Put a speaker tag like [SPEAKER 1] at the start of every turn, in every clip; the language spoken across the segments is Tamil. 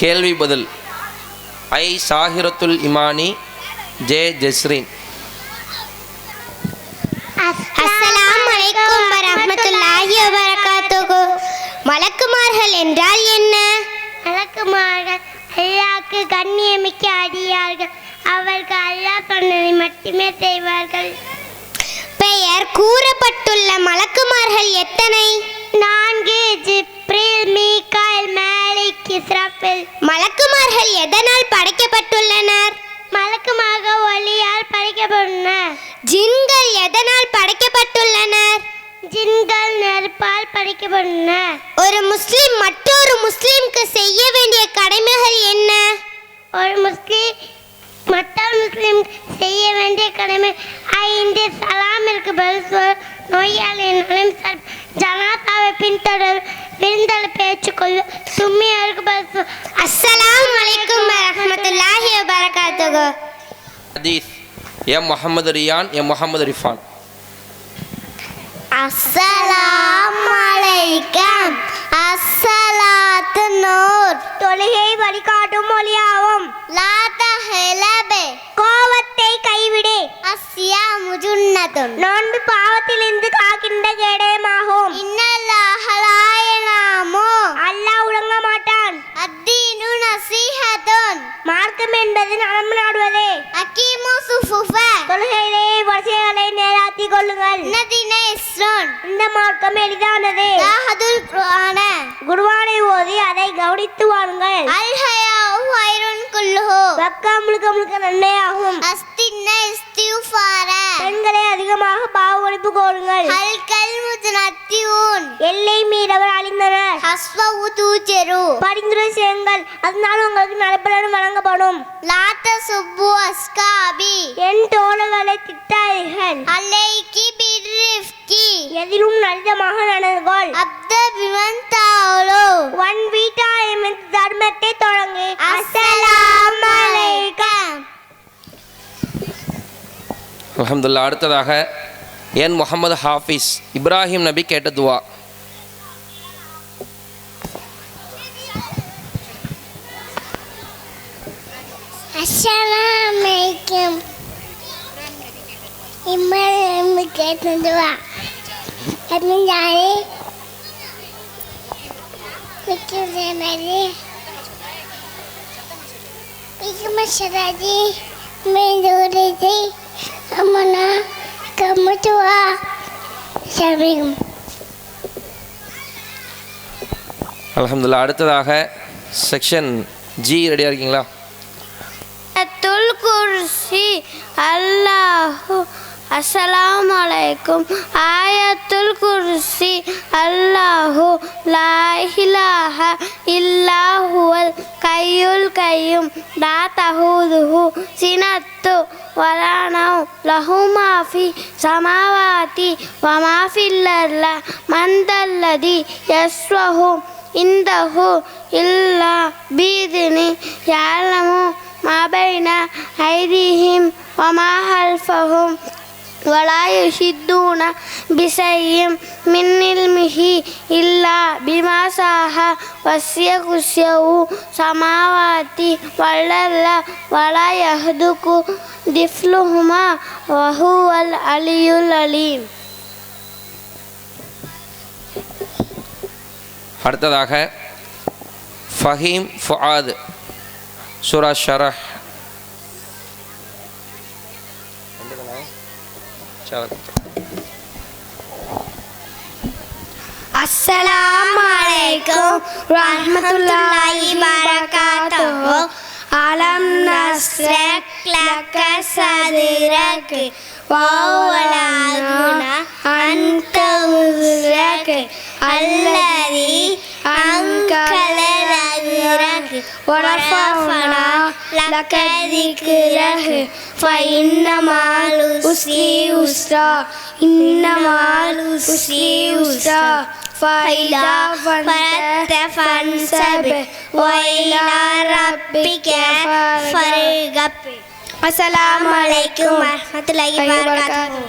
[SPEAKER 1] கேள்வி பதில் ஐ சாஹிரத்துல் இமானி ஜே ஜஸ்ரீன்.
[SPEAKER 2] அஸ்ஸலாமு அலைக்கும் வரஹ்மத்துல்லாஹி வபரகாத்துஹு. மலக்குமார்கள் என்றால் என்ன? மலக்குமார்கள் அல்லாஹ்வுக்கு கண்ணியமிக்க அடியார்கள். அவர்கள் அல்லாஹ் சொன்னதை மட்டுமே செய்வார்கள். பெயர் கூறப்பட்டுள்ள மலக்குமார்கள் எத்தனை? 4. ஜிப்ரீல், மீகாயில், மாலிக், இஸ்ராஃபில். மலக்குமார்கள் எதனால் படைக்கப்பட்டுள்ளனர்? மலக்குமார்கள் ஒளியால் படைக்கப்பட்டுள்ளனர். ஜின்கள் எதனால் படைக்கப்பட்டுள்ளனர்? ஜின்கள் நெருப்பால் படைக்கப்பட்டுள்ளனர். ஒரு முஸ்லிம் மற்றொரு முஸ்லிம்க்கு செய்ய வேண்டிய கடமைகள் என்ன? ஒரு முஸ்லிம் மற்றொரு முஸ்லிம் செய்ய வேண்டிய கடமை 5. சலாமிற்கு பதில் சொல், நோயாளியின் ஜனாதாவை பின்தொடர், விருந்தள பேச்சுக்கொள்ளு, தும்மியருக்கு பதில் சொல். அஸ்ஸலாமு அலைக்கும் வரஹ்மத்துல்லாஹி வபரகாத்துஹு.
[SPEAKER 1] ஹதீஸ் எம் முஹம்மது ரியான் எம் முஹம்மது ரிஃபான்.
[SPEAKER 2] அஸ்ஸலாமு அலைக்கும். அஸ்ஸலாத்து நூர். தொழுகை வழிகாட்டும் மொழியாகும். லா தஹலபே. கோவத்தை கைவிடு. அஸ்ஸியாமு ஜுன்னத்துன். நோன்பு பாவத்திலிருந்து காக்கின்ற கேடயமாகும். இன்னல்லாஹ லா யனாமு. அல்லாஹ் உறங்க மாட்டான். அத்தீனு நஸீஹத்துன். மார்க்கம் என்பது நலம் நாடுவதே. அகீமு சுஃபுஃப. தொழுகையிலே வரிசைகளை நேராக்கிக் கொள்ளுங்கள். நதின இஸ்ரோன். இந்த மார்க்கம் எளிதானது. தாஹதுல் குர்ஆன. குர்ஆனை ஓதி அதை கவனித்து வாருங்கள். அல் ஹயாஉ ஹைருன் குல்லுஹு. வெக்கம் முழுக்க நன்மையாகும். அஸ்தின்ன இஸ்திஃபார. பெண்களை அதிகமாக பாவமன்னிப்பு கோருங்கள். அல் கல்மு துனத்தியூன். எல்லை மீறவர் அழிந்தனர். ஹஸ்வஉ தூஜரு. பரிந்துரை செய்யுங்கள், அதனால் உங்களுக்கு நற்பலன் வழங்கப்படும். லாத்த சுப்பு அஸ்காபி. என் தோழர்களை திட்டாதீர்கள். அலைக்கி பிர்ரிஃப்கி. எதிலும் நல்லமாக நடந்துகொள். அப்த பிமன் தாலோ. ஒன் வீட்டாயம் தர்மத்தை தொடங்கு. அஸ்ஸலாமு அலைக்கும்.
[SPEAKER 1] அல்ஹம்துலில்லாஹ். அடுத்ததாக என் முஹம்மது ஹாஃபிஸ் இப்ராஹிம் நபி கேட்ட துவா.
[SPEAKER 2] அஸ்ஸலாமு அலைக்கும். இப்ராஹிம் கேட்ட துவா. அம்மாயே பிக்குதேமரி பிக்குமஷராஜி மேதுரிதி அம்மனா கமுதுவா ஷபீம்.
[SPEAKER 1] அல்ஹம்துலில்லாஹ். அடுத்ததாக செக்ஷன் ஜி ரெடியாக இருக்கீங்களா?
[SPEAKER 2] அத்துல் குர்சி அல்லாஹு. அஸ்ஸலாமு அலைக்கும். ஆயத்துல் குர்சி அல்லாஹு லா இலாஹ இல்லா ஹுவல் கய்யுல் கய்யும் லா தஹூதுஹு சினத்து வலா நௌம் லஹு மா ஃபி ஸமாவாதி வ மா ஃபில் அர்தி மன் தல்லதி யஸ்வஹு இந்தஹு இல்லா பிஇذنி யஅலமு மா பைன ஐதிஹிம் வ மா ஹல்ஃபஹும் வலா யுஹித்தூன பிஷைஇம் மின் இல்மிஹி இல்லா பிமா ஷாஅ வஸிய குர்சியுஹு ஸமாவாதி வல் அர்த வலா யஹ்துகு திஃப்லுஹுமா வ ஹுவல் அலியுல் அலீம்.
[SPEAKER 1] அடுத்ததாக ஃபஹீம் ஃபுஆத் சூரா ஷரஹ்.
[SPEAKER 2] அஸ்ஸலாமு அலைக்கும் ரஹ்மத்துல்லாஹி வபரகாத்துஹு. அலம் நஸ்ரஹ் லக சத்ரக் வவலஅனா அன்க உஸ்ரக் அல்லதி அன்கல ரஹ்ரக் வரஃபனா லக திக்ரக் ஃபஇன்னமால் உஸ்ரி யுஸ்ரா இன்னமால் உஸ்ரி யுஸ்ரா فإذا فرغت فانصب وإلى ربك فارغب. அஸ்ஸலாமு அலைக்கும் வரஹ்மத்துல்லாஹி வபரகாத்துஹு.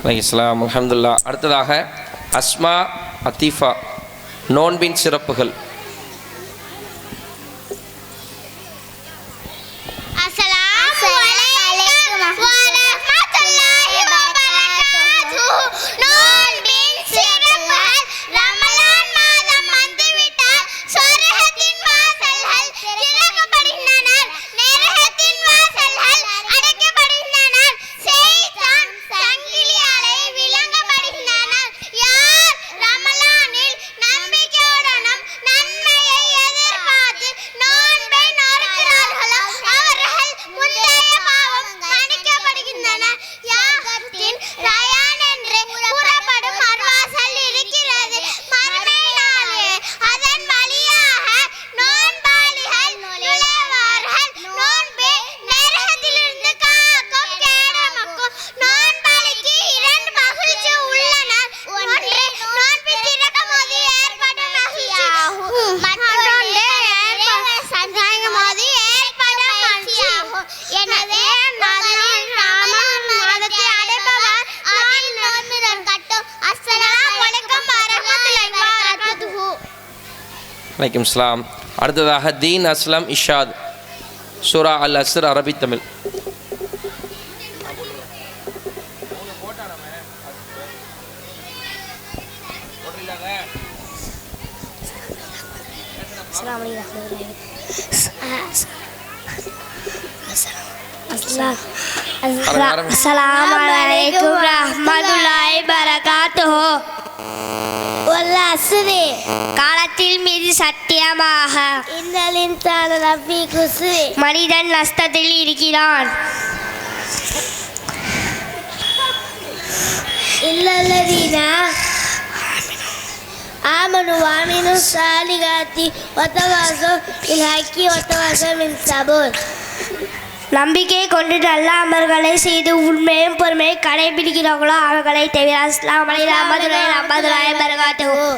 [SPEAKER 1] அலைஹிஸ்ஸலாம். அல்ஹம்துலில்லாஹ். அடுத்ததாக அஸ்மா அத்தீஃபா நோன்பின் சிறப்புகள். வலைக்கம் இஸ்லாம். அடுத்ததாக தீன் அஸ்லம் இஷாத் சூரா அல் அஸ்ர் அரபி தமிழ்.
[SPEAKER 2] Assalamualaikum warahmatullahi wabarakatuh. வல்லஸ்ரி காலத்தில் மீது சத்தியமாக இன்னலின்சான ரப்பி குஸ்ரி மனிதன் நஷ்டத்தில் இருக்கிறான். இல்லல்லதீனா ஆமனு வாமினு சாலிகாத்தி வத்தவாசோ இல்ஹக்கி வத்தவாசோ மின் சபூர். நம்பிக்கை கொண்டு நல்ல அமல்களை செய்து உண்மையும் பொறுமையை கடைபிடிக்கிறார்களோ அவர்களை தவிர. அஸ்ஸலாமு அலைக்கும் வரஹ்மத்துல்லாஹி வபரகாத்துஹு.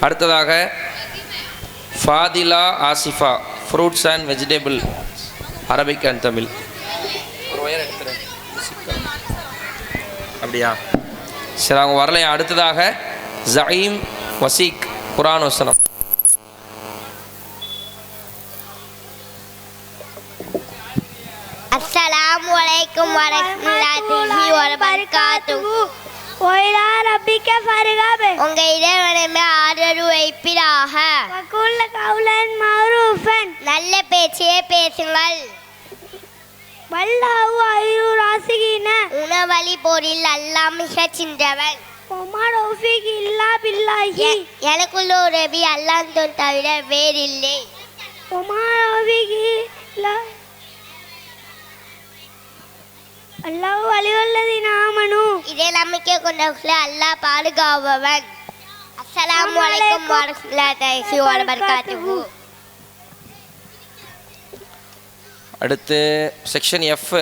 [SPEAKER 1] அடுத்ததாக Fadhila Asifa fruits and vegetable Arabic and Tamil. ஒரு ஒயர் எடுத்துறேன். அப்படியா சரி, அவங்க வரலையா. அடுத்ததாக ஜயீம் வசீக் குர்ஆன் வசனம்.
[SPEAKER 2] அஸ்ஸலாமு அலைக்கும் வரஹ்மத்துல்லாஹி வபரகாத்துஹு. ஒய்லா ரப்பிக்க ஃபர்கப உங்க இறைவனே ஆதரவு வைப்பிராக. வகுல்ல கவுலன் மஅரூஃபன் நல்ல பேச்சையே பேசுங்கள். வல்லாஹு ஐரு ராசிகின உணவழி போரில் அல்லாஹ் மிகச் சிறந்தவன். ஒமார் தௌஃபீக் இல்லா பில்லாஹி எனக்குள்ள உதவி அல்லாஹ் தவிர வேறில்லை. ஒமார் தௌஃபீக் இல்லா அல்லாஹ் வலியுள்ளதீன ஆமனு இதே நம்பிக்கை கொண்டவர்களை அல்லாஹ் பாதுகாப்பவன். அஸ்ஸலாமு அலைக்கும் வரஹ்மத்துல்லாஹி வபரகாத்துஹு.
[SPEAKER 1] அடுத்து செக்ஷன் எஃப்.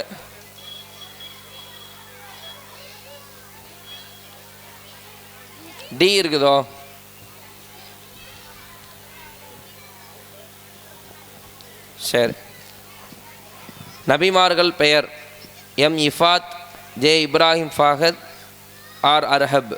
[SPEAKER 1] டி இருக்குதோ? சரி. நபிமார்கள் பெயர் எம் இஃபாத், ஜே இப்ராஹிம் ஃபாஹத், ஆர் அர்ஹப்.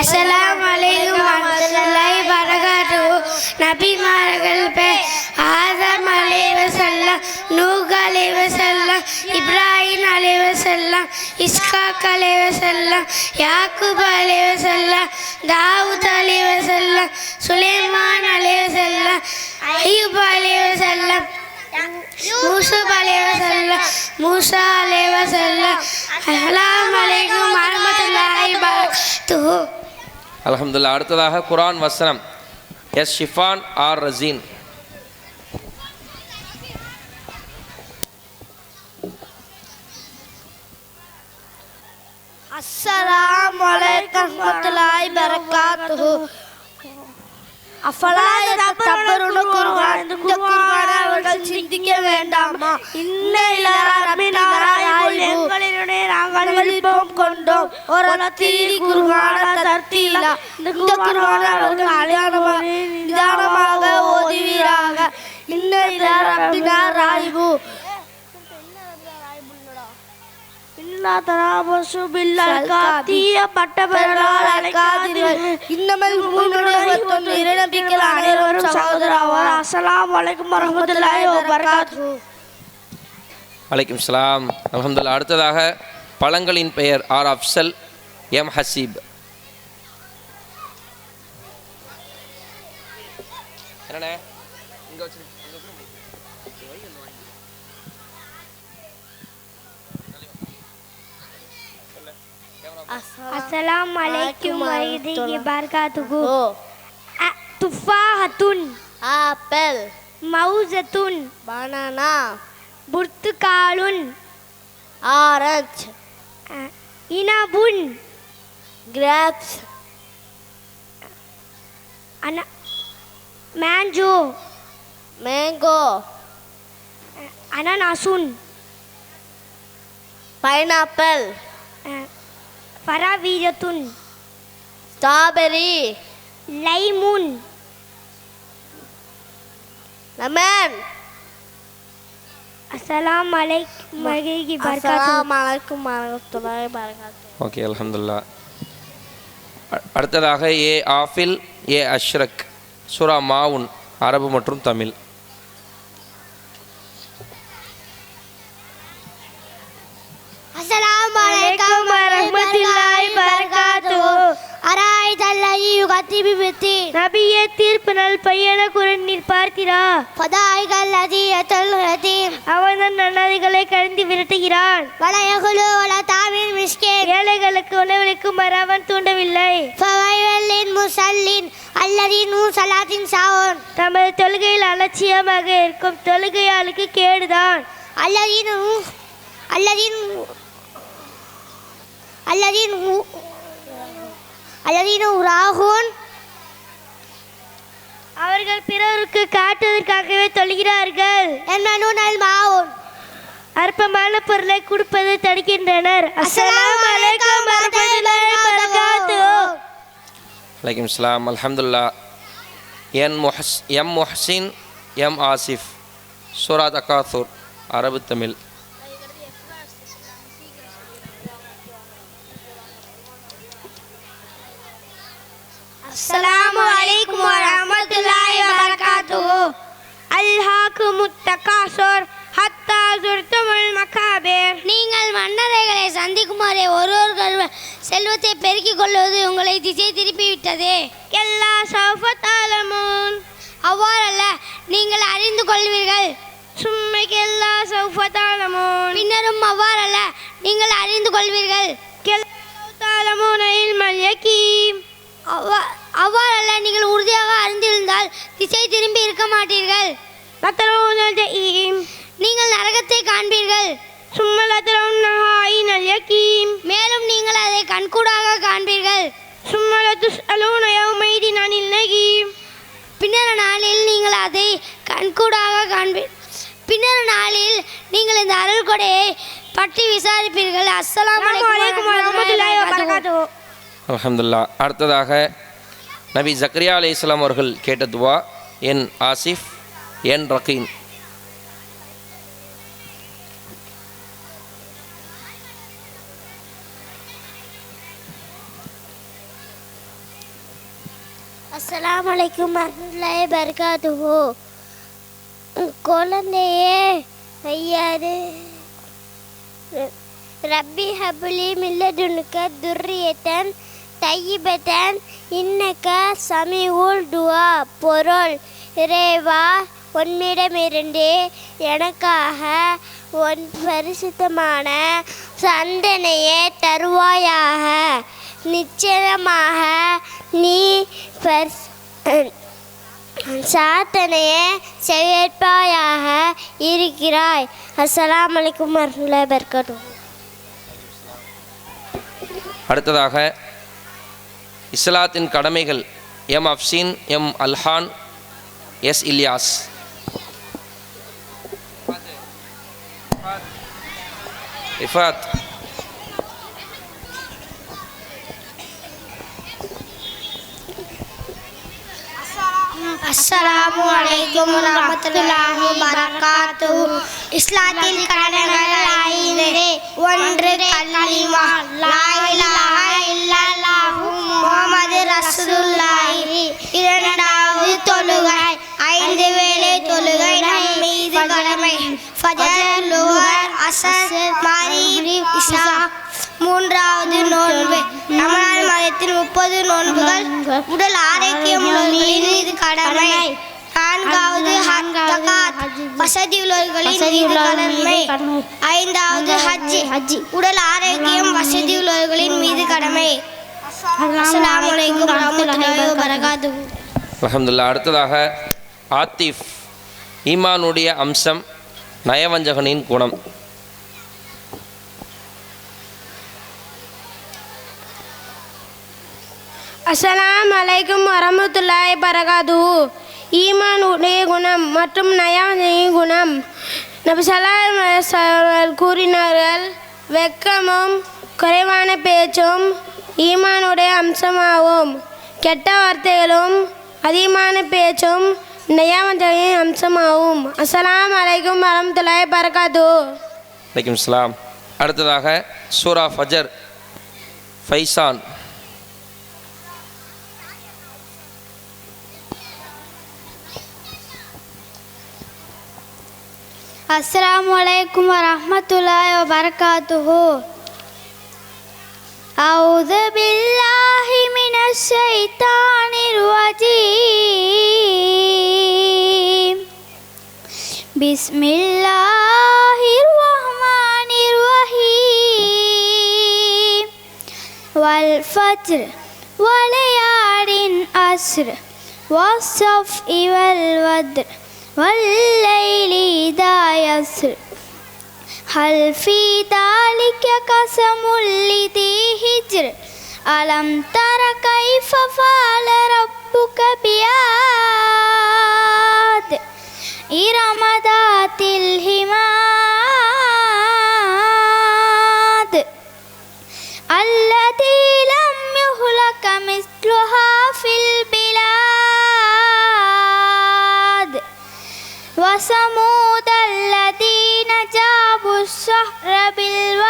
[SPEAKER 2] அஸ்ஸலாமு அலைக்கும் வரஹ்மத்துல்லாஹி வபரகாத்துஹு. நபிமார்கள் பெயர் ஆதம் அலைஹிஸ்ஸலாம், நூஹ் அலைஹிஸ்ஸலாம், இப்ராஹிம் அலைஹிஸ்ஸலாம், இஸ்ஹாக் அலைஹிஸ்ஸலாம், யாக்கூப் அலைஹிஸ்ஸலாம், தாவூத் அலைஹிஸ்ஸலாம், சுலைமான் அலைஹிஸ்ஸலாம், அய்யூப் அலைஹிஸ்ஸலாம், யூசுப் அலைஹிஸ்ஸலாம், மூசா அலைஹிஸ்ஸலாம். அஸ்ஸலாமு அலைக்கும் வரஹ்மத்துல்லாஹி வபரகாத்துஹு.
[SPEAKER 1] அல்ஹம்துலில்லாஹ். அடுத்ததாக குர்ஆன் வசனம் எஸ் ஷிஃபான் ஆர் ரசீன்.
[SPEAKER 2] அஸ்ஸலாமு அலைக்கும் வரஹ்மத்துல்லாஹி வபரகாத்துஹு. அஃபலா யதபருன குர்ஆன் இந்த குர்ஆனை அவர்கள் சிந்திக்க வேண்டாமா? இன்ன ரப்பினா ராயிபுல் எங்களினுடைய நாங்கள் விருப்பம் கொண்டோம் ஒரு தீரி குர்ஆன தர்த்தீலா. இந்த குர்ஆனை அவர்கள் நிதானமாக ஓதுவீராக. இன்ன ரப்பினா ராயிபு இல்லா தராபசு பில்லால் காத்திய பட்டபரலால் அழைக்காதீர்கள். இன்னமல் முஃமினூன இறைநம்பிக்கையாளர்கள் அனைவரும் சகோதரராவார். அஸ்ஸலாமு அலைக்கும் வரஹ்மத்துல்லாஹி வபரகாத்துஹு.
[SPEAKER 1] வலைக்கும் சலாம். அல்ஹம்துலில்லாஹ். அடுத்ததாக பழங்களின் பெயர் ஆர் அஃப்சல், எம் ஹசீப். என்னண்ணே இங்கே வச்சு
[SPEAKER 2] அஸ்ஸலாமு அலைக்கும் வரஹ்மத்துல்லாஹி வபரகாத்துஹு. துஃபாஹத்துன் ஆப்பிள், மௌஸத்துன் பனானா, புர்துகாலுன் ஆரஞ்சு, இனபுன் கிரேப்ஸ், மேங்கோ, அனானாசுன் பைனாப்பிள், ஃபராவீரத்துன், ஸ்ட்ராபெரி, லைமுன், லெமன். அஸ்ஸலாமு அலைக்கும் வரஹ்மத்துல்லாஹி வபரகாத்துஹு.
[SPEAKER 1] ஓகே, அல்ஹம்துலில்லாஹ். அடுத்ததாக ஏ ஆஃபில், ஏ அஷ்ரக். சூரா மாவுன், அரபு மற்றும் தமிழ்.
[SPEAKER 2] அஸ்ஸலாமு அலைக்கும் வரஹ்மத்துல்லாஹி வபரகாத்துஹு. அராய்தல்லஹி யுகத்திபி பித்தி. நபியே, தீர்ப்பு நல் பையன குரநீர் பார்த்தீரா? ஃபதாயிகல்லதி யதல் ஹதீம். அவன் நன்னதிகளை கடந்து விரட்டுகிறான். வலயகுலு வல தாமின் மிஸ்கின். ஏழைகளுக்கு உணவளிக்கும் அவன் தூண்டவில்லை. ஃபவைவல்லின் முஸல்லின் அல்லதீனு ஸலாத்தின் சாவூன். தமது தொழுகையில் அலட்சியமாக இருக்கும் தொழுகையாளுக்கு கேடுதான். அல்லதீனு உராஹூன். அவர்கள் பிறருக்கு காட்டுவதற்காகவே தொழுகிறார்கள். அற்பமான பொருளை கொடுப்பதை தடுக்கின்றனர். அஸ்ஸலாமு அலைக்கும் வரஹ்மத்துல்லாஹி வபரகாத்துஹு.
[SPEAKER 1] அலைக்கும் ஸலாம். அல்ஹம்துலில்லாஹ். M Muhsin, M Asif. சூரா தகாசூர், அரபு தமிழ்.
[SPEAKER 2] அஸ்ஸலாமு அலைக்கும் வரஹ்மத்துல்லாஹி வபரகாத்துஹு. அல்ஹாகுமுத் தகாசுர் ஹத்தா ஸுர்துமுல் மகாபிர். நீங்கள் மன்னரைகளை சந்திக்குமாறே ஒருவர்கள் செல்வத்தை பெருக்கிக் கொள்வது உங்களை திசை திருப்பிவிட்டதே. எல்லா சௌஃப தஅலமூன். அவ்வாறல்ல, நீங்கள் அறிந்து கொள்வீர்கள். சும்மைக்கெல்லா சௌஃப தஅலமூன். பின்னரும் அவ்வாறல்ல, நீங்கள் அறிந்து கொள்வீர்கள். தஅலமூன இல்மல் யகீம். அவ்வாறல்ல, நீங்கள் உறுதியாக அறிந்திருந்தால் திசை திரும்பி இருக்க மாட்டீர்கள். நீங்கள் நரகத்தை காண்பீர்கள். மேலும் நீங்கள் அதை கண்கூடாக காண்பீர்கள். பின்னர் நாளில் நீங்கள் அதை கண்கூடாக காண்பீர்கள். பின்னர் நாளில் நீங்கள் இந்த அருள் கொடையை பற்றி விசாரிப்பீர்கள். அஸ்ஸலாமு அலைக்கும் வரஹ்மத்துல்லாஹி வபரகாத்துஹு.
[SPEAKER 1] அல்ஹம்துலில்லாஹ். அடுத்ததாக நபி ஜக்கரியா அலைஹிஸ்ஸலாம் அவர்கள் கேட்ட துவா. என் ஆசிஃப், என் ரகீன்.
[SPEAKER 2] அஸ்ஸலாமு அலைக்கும் வரஹ்மத்துல்லாஹி வபரகாத்துஹு. குழந்தையே, ஐயாரு ரப்பி ஹப்லி மின் லதுன்க துர்ரியத்தன் தையிபத்தன் இன்னக சமீஉல் துஆ. பொருள்: இறைவா, உன்னிடமிருந்து எனக்காக உன் பரிசுத்தமான சந்தனையை தருவாயாக. நிச்சயமாக நீ சாத்தனையை செய்யற்பாயாக இருக்கிறாய். அஸ்ஸலாமு அலைக்கும் வரஹ்மத்துல்லாஹி வபரகாத்துஹு.
[SPEAKER 1] அடுத்ததாக இஸ்லாத்தின் கடமைகள். M Afseen, M Alhan, S Ilyas. Ifath.
[SPEAKER 2] அஸ்ஸலாமு அலைக்கும் வரஹ்மத்துல்லாஹி வபரகாத்துஹு. இஸ்லாத்தில் கடமைகள் 5. 1 கலிமா லா இலாஹ இல்லல்லாஹு முஹம்மது ரசூலுல்லாஹ். 2வது தொழுகை. 5 வேளை தொழுகை நம் மீது கடமை. ஃபஜர், லுஹர், அஸர், மக்ரிப், இஷா. 3வது நோன்பு. ரமலான் மாதத்தில் 30 நோன்புகள் உடல் ஆரோக்கியம் உள்ளவர்களின் மீது கடமை. 4வது ஜகாத் வசதி உள்ளவர்களின் மீது கடமை. 5வது ஹஜ் உடல் ஆரோக்கியம் வசதி உள்ளவர்களின் மீது கடமை. அஸ்ஸலாமு அலைக்கும் வரஹ்மத்துல்லாஹி வபரகாத்துஹு.
[SPEAKER 1] அல்ஹம்துலில்லாஹ். அடுத்ததாக ஆத்திஃப். ஈமானுடைய அம்சம், நயவஞ்சகனின் குணம்.
[SPEAKER 3] அஸ்ஸலாமு அலைக்கும் வரஹ்மத்துல்லாஹி வபரகாத்துஹு. ஈமான் உடைய குணம் மற்றும் நயவஞ்சகனின் குணம். நபி ஸல்லல்லாஹு அலைஹி வஸல்லம் கூறினார்கள், வெட்கமும் குறைவான பேச்சும் ஈமானுடைய அம்சமாகும். கெட்ட வார்த்தைகளும் அதிகமான பேச்சும் நெய்யாமத்தின் அம்சமாகும். அஸ்ஸலாமு அலைக்கும் வரஹ்மத்துல்லாஹி வபரகாத்துஹு.
[SPEAKER 1] வலைக்கும் சலாம். அடுத்ததாக சூரா ஃபஜர் ஃபைசான்.
[SPEAKER 2] அஸ்ஸலாமு அலைக்கும் வரஹ்மத்துல்லாஹி வபரகாத்துஹு. அஊது பில்லாஹி மினஷ் ஷைத்தானிர் ரஜீம். பிஸ்மில்லாஹிர் ரஹ்மானிர் ரஹீம். வல் ஃபஜ்ர் வலையாலின் அஸ்ர் வஸ்ஸஃப்இ வல் வத்ர் والليل إذا يسر هل في ذلك قسم لذي حجر ألم تر كيف فعل ربك بعاد إرم ذات العماد التي لم يخلق مثلها في البلاد وثمود الذين جابوا الصخر بالواد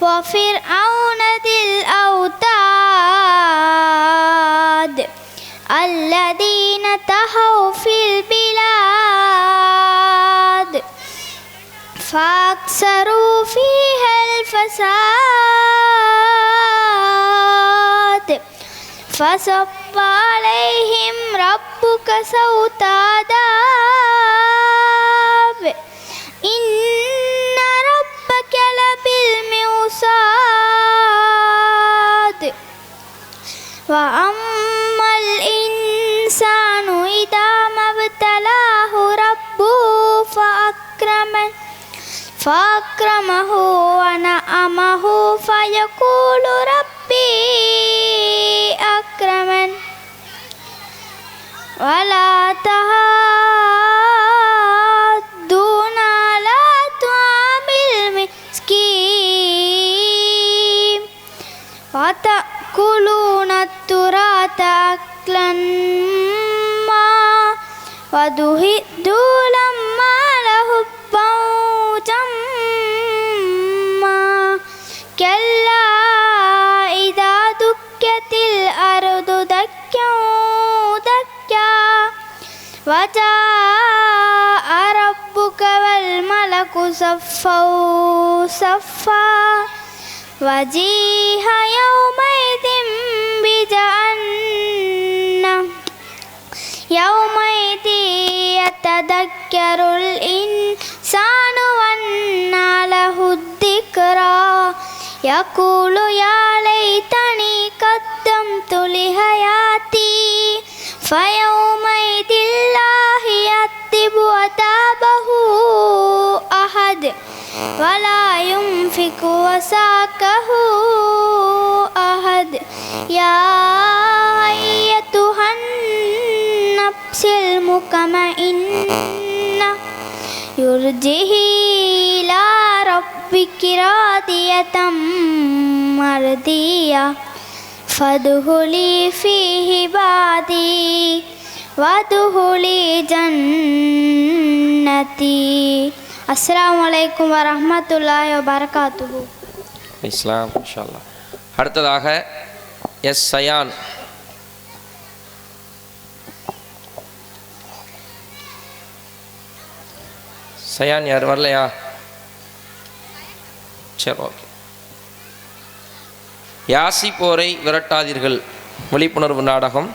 [SPEAKER 2] وفرعون ذي الأوتاد الذين طغوا في البلاد فأكثروا فيها الفساد فصب عليهم ربك سوط عذاب إن ربك لبالمرصاد وأما الإنسان إذا ما ابتلاه ربه فأكرمه ونعمه فيقول ربي أكرمن ولا تحاضون على طعام المسكين وتأكلون التراث أكلا ما وتحبون المال حبا جما كلا إذا دكت الأرض دكا دكا وجاء ربك والملك صفا صفا وجيء يومئذ بجهنم يومئذ يتذكر الإنسان وأنى له الذكرى يقول يا ليتني قدمت لحياتي فيومئذ لا يعذب عذابه أحد ولا ينفق وثاقه أحد يا أيتها النفس المطمئنة يرجعي إلى ربك راضية مرضية فادخلي في عبادي وادخلي جنتي. அஸ்ஸலாமு அலைக்கும் வரஹ்மத்துல்லாஹி வபரகாத்துஹு.
[SPEAKER 1] இஸ்லாம் இன்ஷா அல்லாஹ். அடுத்ததாக எஸ் சயான். சயான் யார் வரலையா? சரி, ஓகே. யாசி போரை விரட்டாதீர்கள் விழிப்புணர்வு நாடகம்.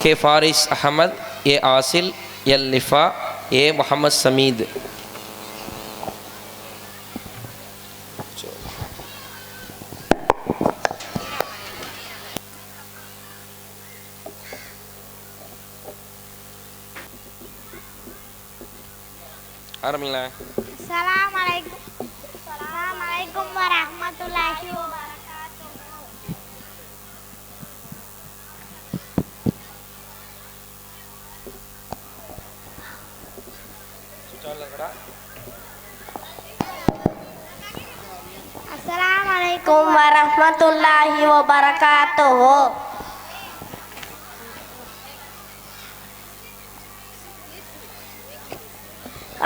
[SPEAKER 1] கே ஃபாரிஸ் அஹமத், ஏ ஆசில், எல் லிஃபா, ஏ முகமது சமீத். ஆரம்பிங்களா?
[SPEAKER 2] அஸ்ஸலாமு அலைக்கும் வரஹ்மத்துல்லாஹி வபரகாத்துஹு.
[SPEAKER 1] சுச்சால இருக்கடா.
[SPEAKER 3] அலைக்கும் வரஹ்மத்துல்லாஹி வபரகாத்துஹு.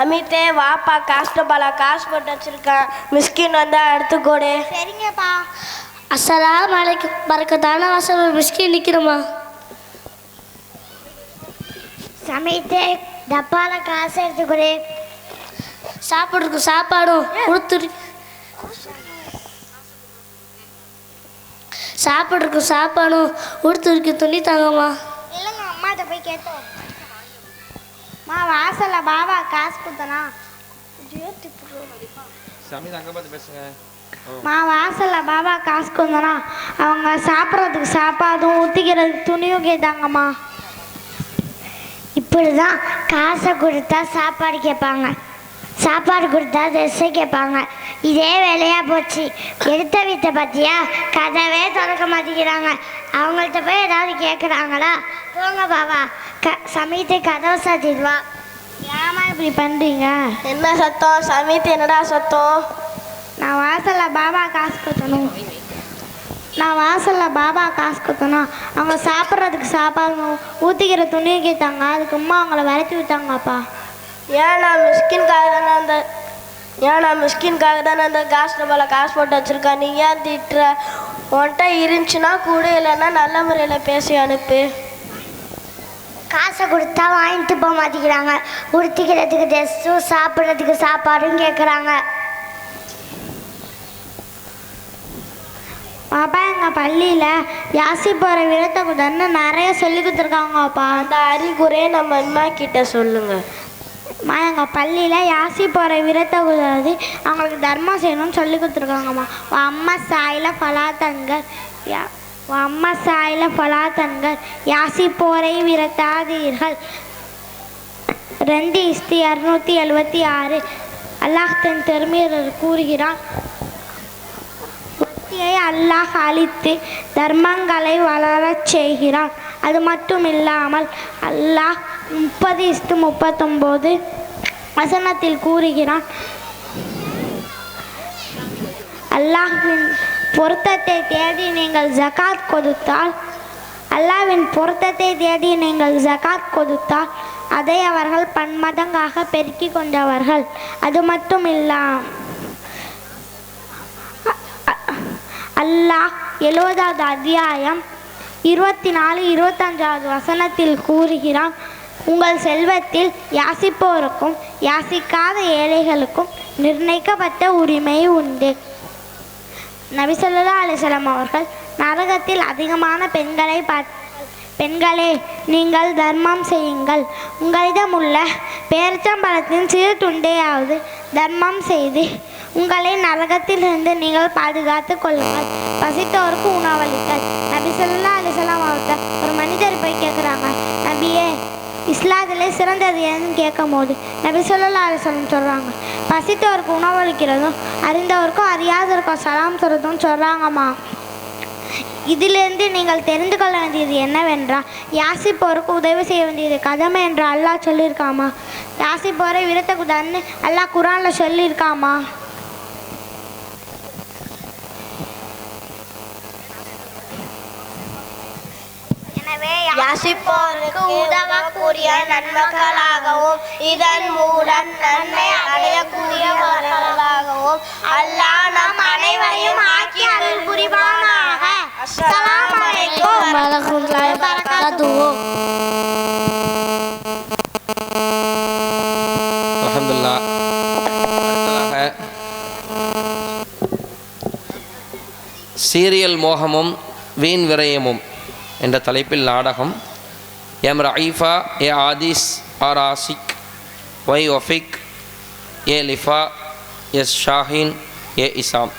[SPEAKER 3] அமித்தே வாப்பா காசு போட்டு வச்சிருக்கேன், மிஸ்கின் வந்தா எடுத்துக்கோடு.
[SPEAKER 2] சரிங்கப்பா.
[SPEAKER 3] அஸ்ஸலாமு அலைக்கும் பரக்கத்தான வாசல் மிஸ்கின் நிற்கிறோமா?
[SPEAKER 2] சமைத்தே டப்பால காசு எடுத்துக்கூட.
[SPEAKER 3] சாப்பிட்றதுக்கு சாப்பாடும் கொடுத்துரு. சாப்பிட்றதுக்கு சாப்பாடும் கொடுத்துருக்கு. துணி தாங்கம்மா.
[SPEAKER 2] இல்லைங்க, அம்மாட்ட போய் கேட்டோம். வாசல்ல பாபா காசு கொடுத்தனா வாசல்ல பாபா காசு கொடுத்தனா அவங்க சாப்பிட்றதுக்கு சாப்பாடும் ஊற்றிக்கிறதுக்கு துணியும் கேட்டாங்கம்மா. இப்படிதான் காசை கொடுத்தா சாப்பாடு கேட்பாங்க, சாப்பாடு கொடுத்தா ட்ரெஸ்ஸு கேட்பாங்க. இதே வேலையாக போச்சு. எடுத்த வீட்டை பற்றியா கதவே திறக்க மாட்டேங்கிறாங்க. அவங்கள்ட்ட போய் ஏதாவது கேட்குறாங்களா? போங்க பாபா, சமயத்தை கதவை சாத்திடுவா. ஏமா இப்படி பண்ணுறீங்க?
[SPEAKER 3] என்ன சத்தம்? சமயத்து என்னடா சத்தம்?
[SPEAKER 2] நான் வாசலில் பாபா காசு கொடுத்தணும். அவங்க சாப்பிட்றதுக்கு சாப்பாடு ஊற்றிக்கிற துணியை கேட்டாங்க. அதுக்கு அம்மா அவங்கள விரட்டி விட்டாங்கப்பா.
[SPEAKER 3] ஏன் நான் மிஸ்கின்காக தானே அந்த காசு டப்பாவில் காசு போட்டு வச்சுருக்கேன். நீ ஏன் திட்டுற? உன்கிட்ட இருந்துச்சுன்னா கூட, இல்லைன்னா நல்ல முறையில் பேசி அனுப்பு.
[SPEAKER 2] காசை கொடுத்தா வாங்கிட்டு போக மாட்டேங்கிறாங்க. உடுத்திக்கிறதுக்கு ட்ரெஸ்ஸும் சாப்பிட்றதுக்கு சாப்பாடும் கேட்குறாங்க. பாப்பா, எங்கள் பள்ளியில் யாசி போகிற விரத்தை குதன்னு நிறைய சொல்லி கொடுத்துருக்காங்கப்பா.
[SPEAKER 3] அந்த அறிகுறையை நம்ம அம்மா கிட்ட சொல்லுங்க.
[SPEAKER 2] எங்கள் பள்ளியில் யாசி போகிற விரத்தை குதாது அவங்களுக்கு தர்மம் செய்யணும்னு சொல்லி கொடுத்துருக்காங்கம்மா. அம்மா சாயில ஃபலாத்தன்கள் யாசி போரை விரட்டாதீர்கள். 2:276 அல்லாஹ் தன் திருமீறர் கூறுகிறான். ஒத்தியை அல்லாஹ் அழித்து தர்மங்களை வளரச் செய்கிறான். அது மட்டும் இல்லாமல் அல்லாஹ் 30:39 வசனத்தில் கூறுகிறான். அல்லாஹ்வின் பொருத்தத்தை தேடி நீங்கள் ஜகாத் கொடுத்தால் அதை அவர்கள் பன்மடங்காக பெருக்கி கொண்டவர்கள். அது மட்டும் இல்லாமல் அல்லாஹ் 70வது அத்தியாயம் 24-25 வசனத்தில் கூறுகிறான். உங்கள் செல்வத்தில் யாசிப்போருக்கும் யாசிக்காத ஏழைகளுக்கும் நிர்ணயிக்கப்பட்ட உரிமை உண்டு. நபி ஸல்லல்லாஹு அலைஹி வஸல்லம் அவர்கள் நரகத்தில் அதிகமான பெண்களே, நீங்கள் தர்மம் செய்யுங்கள். உங்களிடம் உள்ள பேரிச்சம்பழத்தின் சிறு துண்டையாவது தர்மம் செய்து உங்களை நரகத்திலிருந்து நீங்கள் பாதுகாத்து கொள்ளுங்கள். பசித்தோருக்கு உணவளித்தல். நபி ஸல்லல்லாஹு அலைஹி வஸல்லம் அவர்கள் ஒரு மனிதர் போய் கேட்குறாங்க, நபியே, இஸ்லாத்திலே சிறந்தது ஏன்னு கேட்கும் போது நபி ஸல்லல்லாஹு அலைஹி வஸல்லம் சொல்கிறாங்க, பசித்தவருக்கு உணவளிக்கிறதும் அறிந்தவருக்கும் அறியாதவருக்கும் சலாம் சொல்கிறதும் சொல்கிறாங்கம்மா. இதிலிருந்து நீங்கள் தெரிந்து கொள்ள வேண்டியது என்னவென்றால், யாசிப்போருக்கு உதவி செய்ய வேண்டியது கடமை என்று அல்லாஹ் சொல்லியிருக்காமா. யாசிப்போரை விரட்டக்கூடாதுன்னு அல்லாஹ் குர்ஆனில் சொல்லியிருக்காமா.
[SPEAKER 3] யாசிப்போருக்கு உதவக்கூடிய நன்மக்களாகவும் இதன் மூலம் நன்மை அடையக்கூடியவர்களாகவும் அல்லாஹ் நம் அனைவரையும் ஆக்கி அருள் புரிவானாக. அஸ்ஸலாமு அலைக்கும் வரஹ்மத்துல்லாஹி வபரகாத்துஹு.
[SPEAKER 1] அல்ஹம்துலில்லாஹ். சீரியல் மோகமும் வீண் விரயமும் என்ற தலைப்பில் நாடகம். எம் ரஈஃபா ஏ ஆதிஸ் ஆர் ஆசிக், ஒய் ஒஃபிக் ஏ லிஃபா, எஸ் ஷாஹின் ஏ இசாம்.